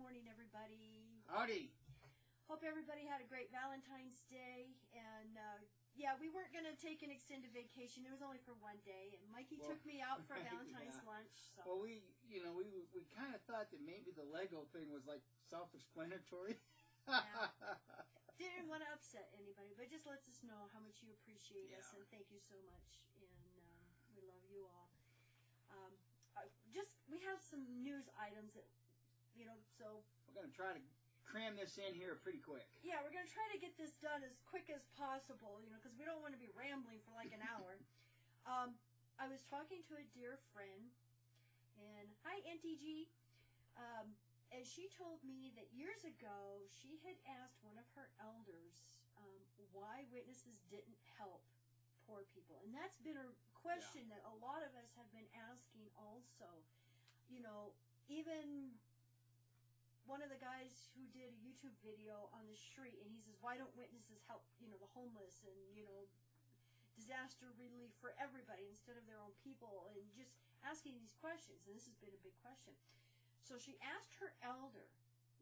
morning, everybody. Howdy. Hope everybody had a great Valentine's Day. And, yeah, we weren't going to take an extended vacation. It was only for one day. And Mikey took me out for a Valentine's lunch. So. Well, we kind of thought that maybe the Lego thing was, like, self-explanatory. Yeah. Didn't want to upset anybody, but just lets us know how much you appreciate us. And thank you so much. And we love you all. We have some news items that, so... We're going to try to cram this in here pretty quick. Yeah, we're going to try to get this done as quick as possible, because we don't want to be rambling for like an hour. I was talking to a dear friend, and hi, NTG, and she told me that years ago she had asked one of her elders why witnesses didn't help poor people. And that's been a question that a lot of us have been asking also. Even one of the guys who did a YouTube video on the street, and he says, why don't witnesses help, the homeless and, disaster relief for everybody instead of their own people, and just asking these questions. And this has been a big question. So she asked her elder,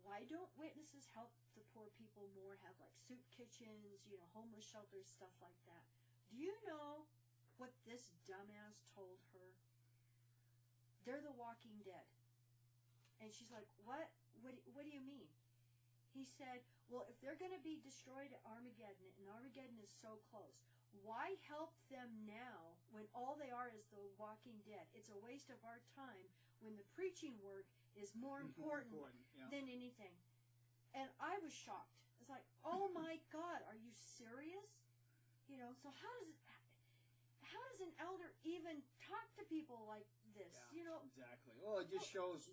why don't witnesses help the poor people more, have like soup kitchens, homeless shelters, stuff like that? Do you know what this dumbass told her? They're the Walking Dead. And she's like, what? What do you mean? He said, well, if they're going to be destroyed at Armageddon, and Armageddon is so close, why help them now when all they are is the Walking Dead? It's a waste of our time when the preaching work is more important than anything. And I was shocked. It's like, oh my God, are you serious? So how does an elder even talk to people like this? Yeah, exactly. Well, it just shows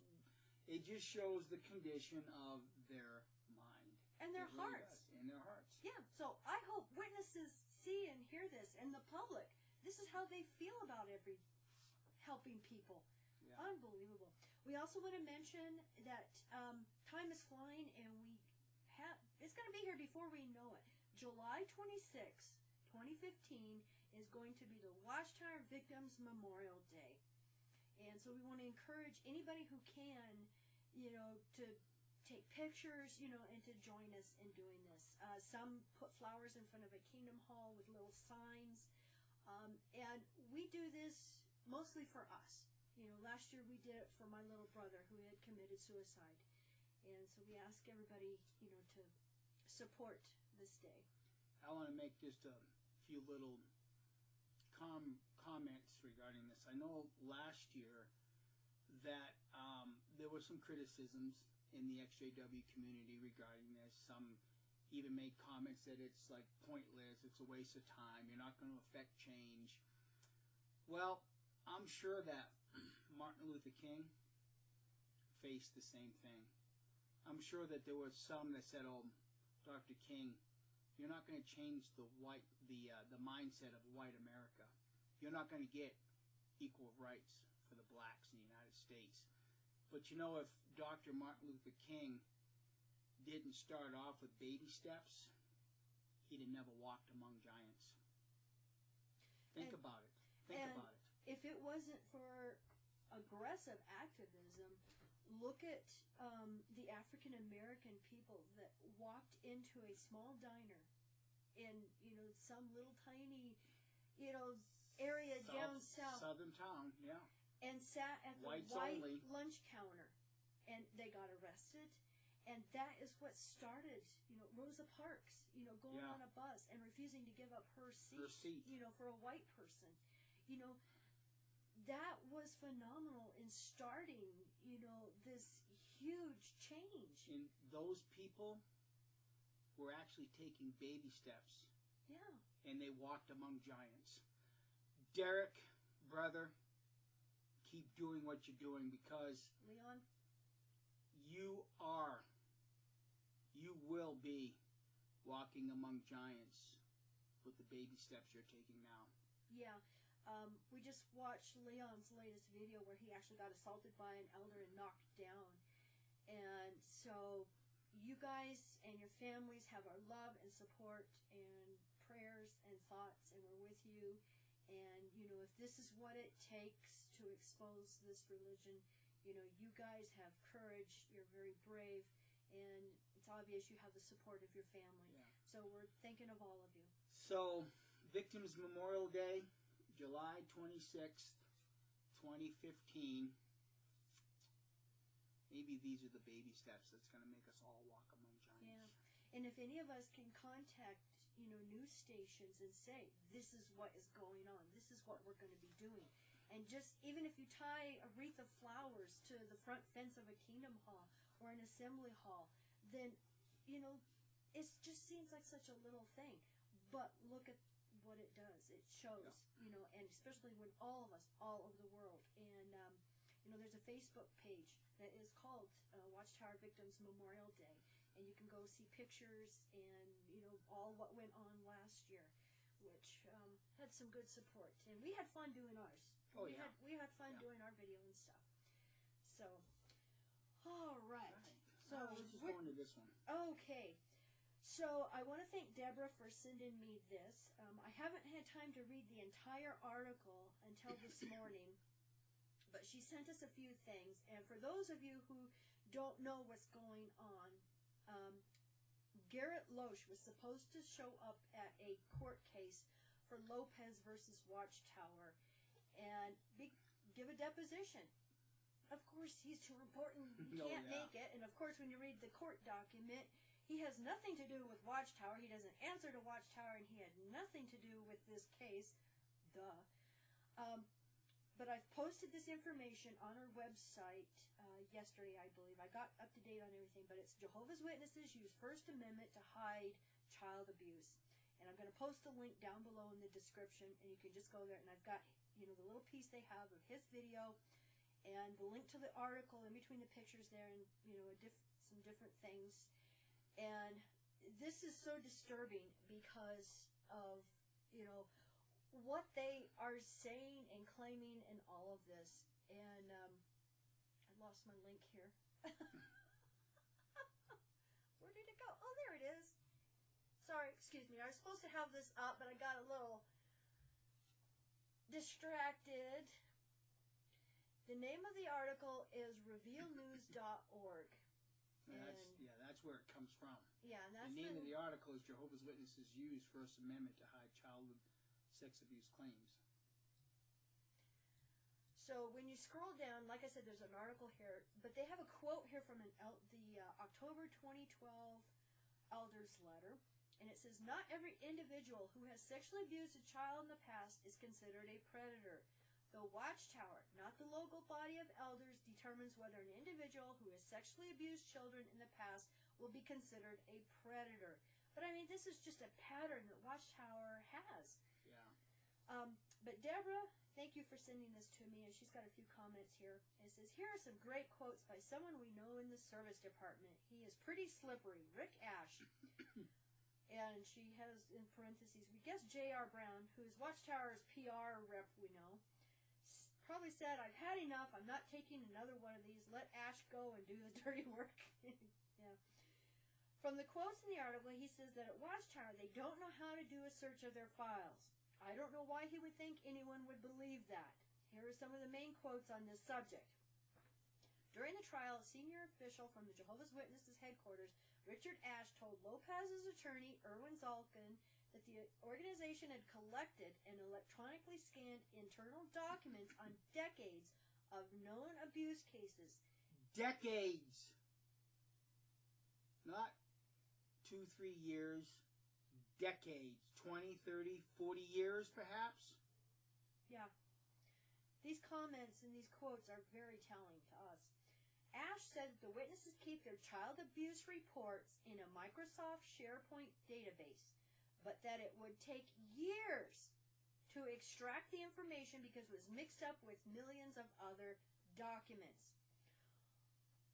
the condition of their mind and their hearts. And their hearts. Yeah. So I hope witnesses see and hear this, and the public. This is how they feel about helping people. Yeah. Unbelievable. We also want to mention that time is flying, and it's going to be here before we know it. July 26th. 2015 is going to be the Watchtower Victims Memorial Day. And so we want to encourage anybody who can, to take pictures, and to join us in doing this. Some put flowers in front of a Kingdom Hall with little signs. And we do this mostly for us. Last year we did it for my little brother who had committed suicide. And so we ask everybody, to support this day. I want to make just a few little comments regarding this. I know last year that there were some criticisms in the XJW community regarding this. Some even made comments that it's like pointless, it's a waste of time, you're not going to affect change. Well, I'm sure that Martin Luther King faced the same thing. I'm sure that there were some that said, oh, Dr. King, you're not going to change the mindset of white America. You're not going to get equal rights for the blacks in the United States. But if Dr. Martin Luther King didn't start off with baby steps, he'd have never walked among giants. Think about it. Think about it. If it wasn't for aggressive activism, look at the African American people that walked into a small diner in some little tiny area down south, southern town, and sat at the white lunch counter, and they got arrested. And that is what started, Rosa Parks, going on a bus and refusing to give up her seat. For a white person, that was phenomenal in starting, this huge change. And those people were actually taking baby steps. Yeah. And they walked among giants. Derek, brother, keep doing what you're doing, because Leon, you will be walking among giants with the baby steps you're taking now. Yeah. We just watched Leon's latest video where he actually got assaulted by an elder and knocked down. And so you guys and your families have our love and support and prayers and thoughts, and we're with you. And, if this is what it takes to expose this religion, You know, you guys have courage, you're very brave, and it's obvious you have the support of your family. Yeah. So we're thinking of all of you. So, Victims Memorial Day, July 26th, 2015. Maybe these are the baby steps that's going to make us all walk among giants. Yeah. And if any of us can contact, you know, news stations and say, this is what is going on, this is what we're going to be doing. And just, even if you tie a wreath of flowers to the front fence of a Kingdom Hall or an assembly hall, then, you know, it just seems like such a little thing. But look at what it does. It shows, you know, and especially when all of us, all over the world. And, you know, there's a Facebook page that is called Watchtower Victims Memorial Day. And you can go see pictures and, you know, all what went on last year, which had some good support. And we had fun doing ours. Oh, we yeah. we had fun doing our video and stuff. So, all right. So let's just go into this one. Okay. So I want to thank Deborah for sending me this. I haven't had time to read the entire article until this morning, but she sent us a few things. And for those of you who don't know what's going on, Garrett Loesch was supposed to show up at a court case for Lopez versus Watchtower and give a deposition. Of course, he's too important. He can't make it. And of course, when you read the court document, he has nothing to do with Watchtower. He doesn't answer to Watchtower, and he had nothing to do with this case. Duh. But I've posted this information on our website yesterday, I believe. I got up to date on everything, but it's Jehovah's Witnesses use First Amendment to hide child abuse. And I'm going to post a link down below in the description, and you can just go there. And I've got, you know, the little piece they have of his video and the link to the article in between the pictures there, and, you know, some different things. And this is so disturbing because of, you know, what they are saying and claiming in all of this. And I lost my link here. Where did it go? Oh, there it is. Sorry, excuse me. I was supposed to have this up, but I got a little distracted. The name of the article is revealnews.org. That's where it comes from. Yeah, and that's the name of the article is Jehovah's Witnesses use First Amendment to hide child sex abuse claims. So when you scroll down, like I said, there's an article here, but they have a quote here from the October 2012 Elders Letter, and it says, "Not every individual who has sexually abused a child in the past is considered a predator. The Watchtower, not the local body of elders, determines whether an individual who has sexually abused children in the past will be considered a predator." But I mean, this is just a pattern that Watchtower has. Yeah. But Deborah, thank you for sending this to me, and she's got a few comments here. It says, "Here are some great quotes by someone we know in the service department. He is pretty slippery, Rick Ash." And she has in parentheses, "We guess J.R. Brown, who is Watchtower's PR rep we know, probably said, 'I've had enough. I'm not taking another one of these. Let Ash go and do the dirty work.'" Yeah. From the quotes in the article, he says that at Watchtower, they don't know how to do a search of their files. I don't know why he would think anyone would believe that. Here are some of the main quotes on this subject. During the trial, a senior official from the Jehovah's Witnesses headquarters, Richard Ash, told Lopez's attorney, Erwin Zalkin, that the organization had collected and electronically scanned internal documents on decades of known abuse cases. Decades! Not 2-3 years. Decades. 20, 30, 40 years, perhaps? Yeah. These comments and these quotes are very telling to us. Ash said that the witnesses keep their child abuse reports in a Microsoft SharePoint database, but that it would take years to extract the information because it was mixed up with millions of other documents.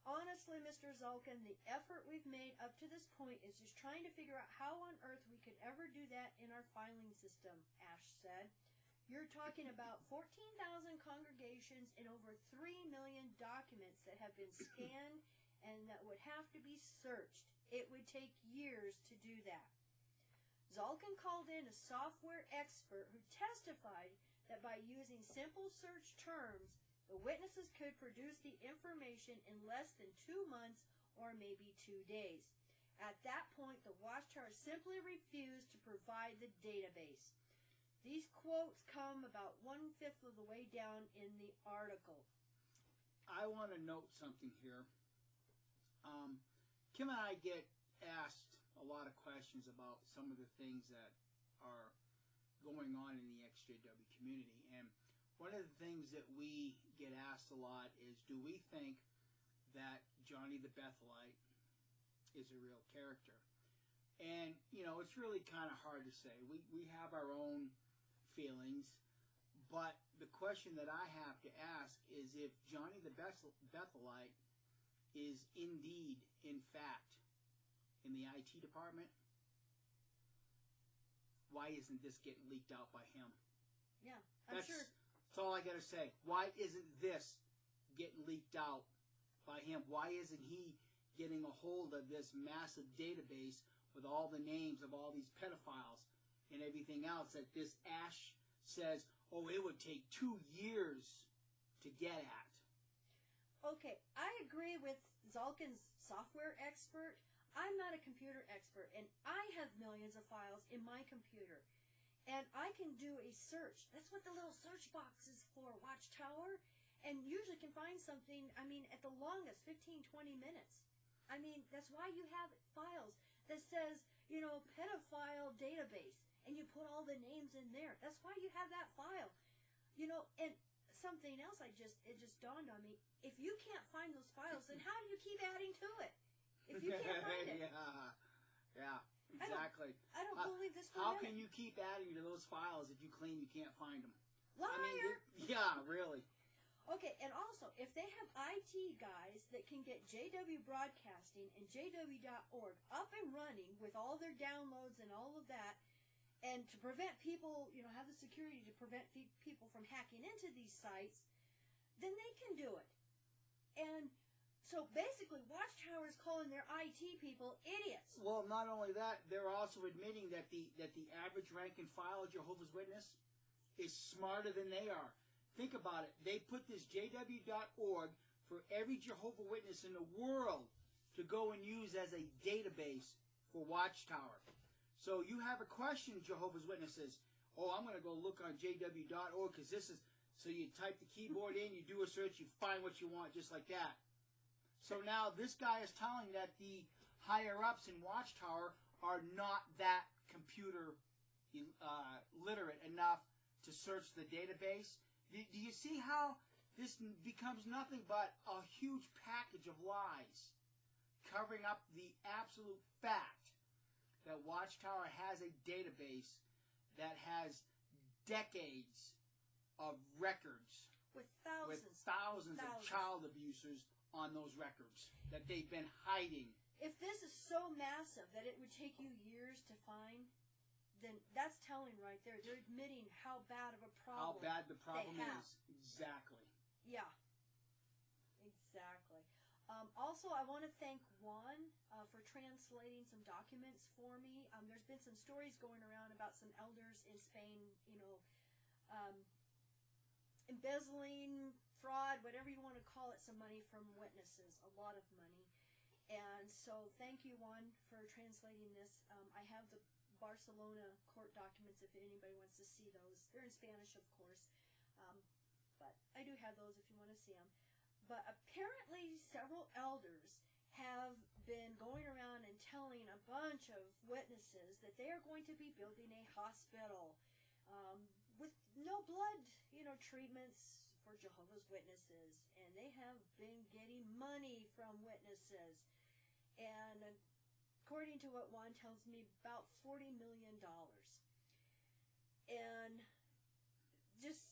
Honestly, Mr. Zalkin, the effort we've made up to this point is just trying to figure out how on earth we could ever do that in our filing system, Ash said. You're talking about 14,000 congregations and over 3 million documents that have been scanned and that would have to be searched. It would take years to do that. Zalkin called in a software expert who testified that by using simple search terms, The witnesses could produce the information in less than 2 months or maybe 2 days. At that point, the Watchtower simply refused to provide the database. These quotes come about 1/5 of the way down in the article. I want to note something here. Kim and I get asked a lot of questions about some of the things that are going on in the XJW community. And one of the things that we get asked a lot is, do we think that Johnny the Bethelite is a real character? And, you know, it's really kind of hard to say. We have our own feelings, but the question that I have to ask is if Johnny the Bethelite is indeed, in fact, in the IT department, why isn't this getting leaked out by him? Yeah, I'm sure. That's all I got to say. Why isn't this getting leaked out by him? Why isn't he getting a hold of this massive database with all the names of all these pedophiles and everything else that this Ash says, oh, it would take 2 years to get at? Okay, I agree with Zalkin's software expert. I'm not a computer expert, and I have millions of files in my computer. And I can do a search. That's what the little search box is for, Watchtower. And usually can find something, I mean, at the longest, 15, 20 minutes. I mean, that's why you have files that says, you know, pedophile database. And you put all the names in there. That's why you have that file. You know, and something else it just dawned on me. If you can't find those files, then how do you keep adding to it? If you can't find it. Yeah, exactly. I don't believe this for a How minute. can you keep adding to those files if you claim you can't find them? Liar! I mean, yeah, really. Okay, and also, if they have IT guys that can get JW Broadcasting and JW.org up and running with all their downloads and all of that, and to prevent people, you know, have the security to prevent people from hacking into these sites, then they can do it. And so basically, Watchtower is calling their IT people idiots. Well, not only that, they're also admitting that the average rank and file Jehovah's Witness is smarter than they are. Think about it. They put this JW.org for every Jehovah's Witness in the world to go and use as a database for Watchtower. So you have a question, Jehovah's Witnesses. Oh, I'm going to go look on JW.org because this is, so you type the keyboard in, you do a search, you find what you want just like that. So now this guy is telling that the higher-ups in Watchtower are not that computer literate enough to search the database. Do you see how this becomes nothing but a huge package of lies covering up the absolute fact that Watchtower has a database that has decades of records with thousands of child abusers on those records that they've been hiding. If this is so massive that it would take you years to find, then that's telling right there. They're admitting how bad of a problem. How bad the problem is. Exactly. Yeah. Exactly. Also, I want to thank Juan for translating some documents for me. There's been some stories going around about some elders in Spain, you know, embezzling, fraud, whatever you want to call it, some money from witnesses, a lot of money. And so thank you, Juan, for translating this. I have the Barcelona court documents if anybody wants to see those. They're in Spanish, of course, but I do have those if you want to see them. But apparently several elders have been going around and telling a bunch of witnesses that they are going to be building a hospital with no blood, you know, treatments for Jehovah's Witnesses. And they have been getting money from witnesses. And according to what Juan tells me, about $40 million. And just,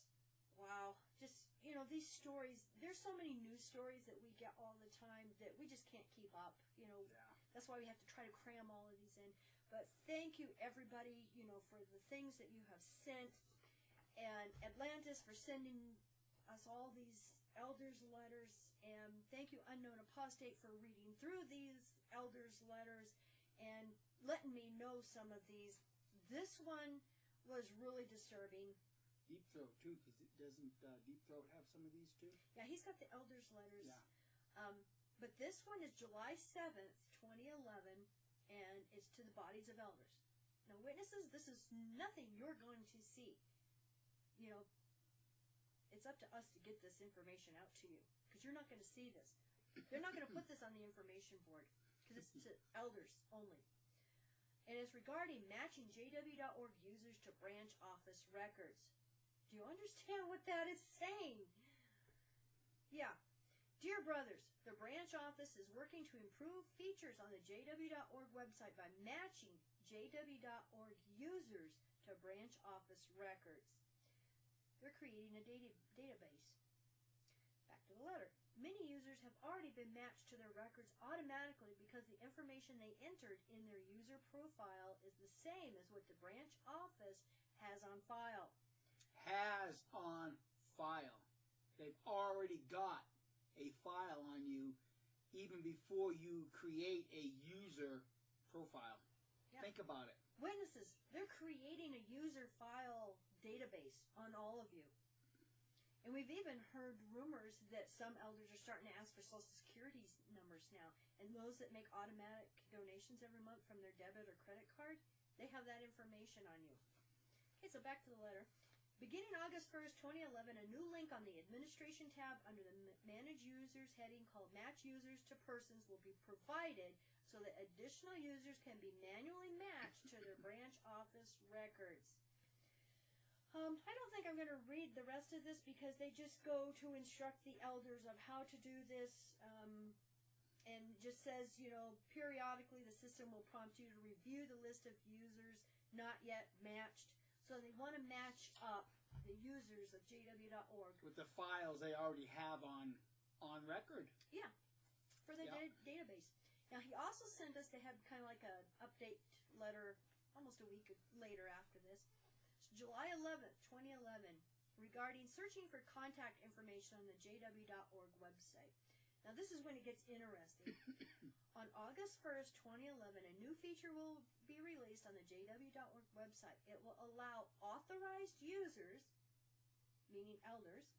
wow, just, you know, these stories, there's so many news stories that we get all the time that we just can't keep up, you know. Yeah. That's why we have to try to cram all of these in. But thank you, everybody, you know, for the things that you have sent, and Atlantis for sending us all these elders' letters, and thank you, Unknown Apostate, for reading through these elders' letters and letting me know some of these. This one was really disturbing. Deep Throat too, because it doesn't Deep Throat have some of these too? Yeah, he's got the elders' letters. Yeah. But this one is July 7th, 2011, and it's to the bodies of elders. Now, witnesses, this is nothing you're going to see. You know, it's up to us to get this information out to you, because you're not going to see this. They're not going to put this on the information board, because it's to elders only. And it's regarding matching JW.org users to branch office records. Do you understand what that is saying? Yeah. Dear brothers, the branch office is working to improve features on the JW.org website by matching JW.org users to branch office records. They're creating a database. Back to the letter. Many users have already been matched to their records automatically because the information they entered in their user profile is the same as what the branch office has on file. Has on file. They've already got a file on you even before you create a user profile. Yeah. Think about it. Witnesses, they're creating a user file database on all of you. And we've even heard rumors that some elders are starting to ask for Social Security numbers now. And those that make automatic donations every month from their debit or credit card, they have that information on you. Okay, so back to the letter. Beginning August 1st, 2011, a new link on the Administration tab under the Manage Users heading called Match Users to Persons will be provided so that additional users can be manually matched to their branch office records. I don't think I'm going to read the rest of this because they just go to instruct the elders of how to do this, and just says, you know, periodically the system will prompt you to review the list of users not yet matched. So they want to match up the users of JW.org with the files they already have on record. Yeah, for the database. Now, he also sent us, they had kind of like an update letter almost a week later after this. July 11th, 2011, regarding searching for contact information on the JW.org website. Now, this is when it gets interesting. On August 1st, 2011, a new feature will be released on the JW.org website. It will allow authorized users, meaning elders,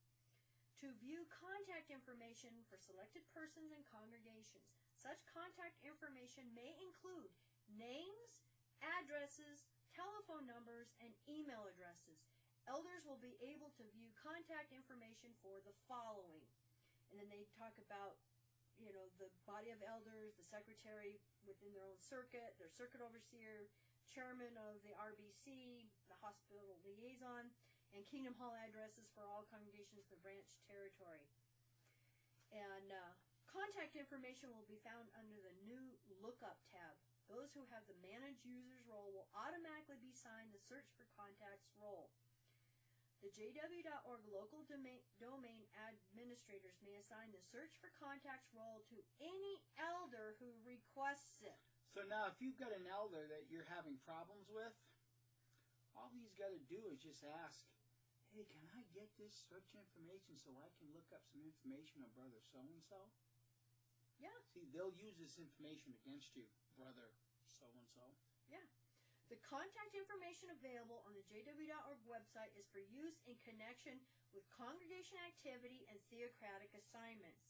to view contact information for selected persons and congregations. Such contact information may include names, addresses, telephone numbers, and email addresses. Elders will be able to view contact information for the following. And then they talk about, you know, the body of elders, the secretary within their own circuit, their circuit overseer, chairman of the RBC, the hospital liaison, and Kingdom Hall addresses for all congregations in the branch territory. And contact information will be found under the new Lookup tab. Those who have the Manage Users role will automatically be assigned the Search for Contacts role. The JW.org local domain administrators may assign the Search for Contacts role to any elder who requests it. So now if you've got an elder that you're having problems with, all he's got to do is just ask, hey, can I get this search information so I can look up some information on brother so-and-so? Yeah. See, they'll use this information against you, brother so-and-so. Yeah. The contact information available on the JW.org website is for use in connection with congregation activity and theocratic assignments.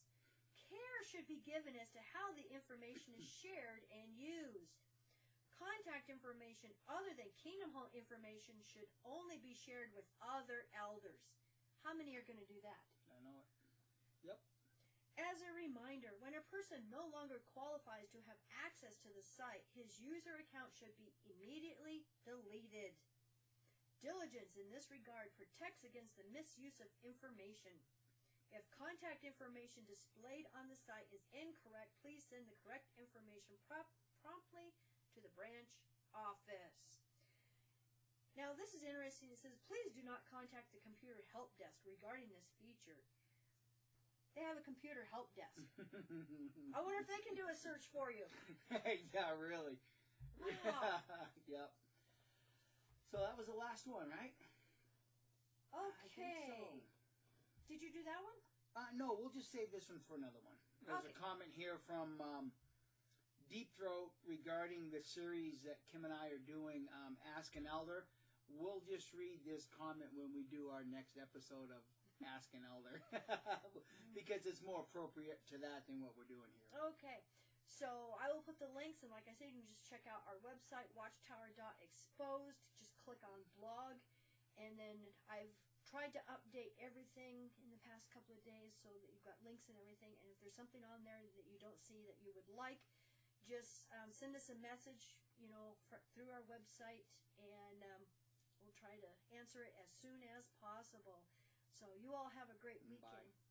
Care should be given as to how the information is shared and used. Contact information other than Kingdom Hall information should only be shared with other elders. How many are going to do that? I know it. Yep. As a reminder, when a person no longer qualifies to have access to the site, his user account should be immediately deleted. Diligence in this regard protects against the misuse of information. If contact information displayed on the site is incorrect, please send the correct information promptly to the branch office. Now, this is interesting. It says, please do not contact the computer help desk regarding this feature. They have a computer help desk. I wonder if they can do a search for you. Yeah, really. Wow. Yep. So that was the last one, right? Okay. I think so. Did you do that one? No, we'll just save this one for another one. There's Okay. a comment here from Deep Throat regarding the series that Kim and I are doing, Ask an Elder. we'll just read this comment when we do our next episode of Ask an Elder, because it's more appropriate to that than what we're doing here. Okay. So I will put the links, and like I said, you can just check out our website, watchtower.exposed. Just click on blog, and then I've tried to update everything in the past couple of days so that you've got links and everything. And if there's something on there that you don't see that you would like, just send us a message, through our website, and we'll try to answer it as soon as possible. So you all have a great weekend. Bye.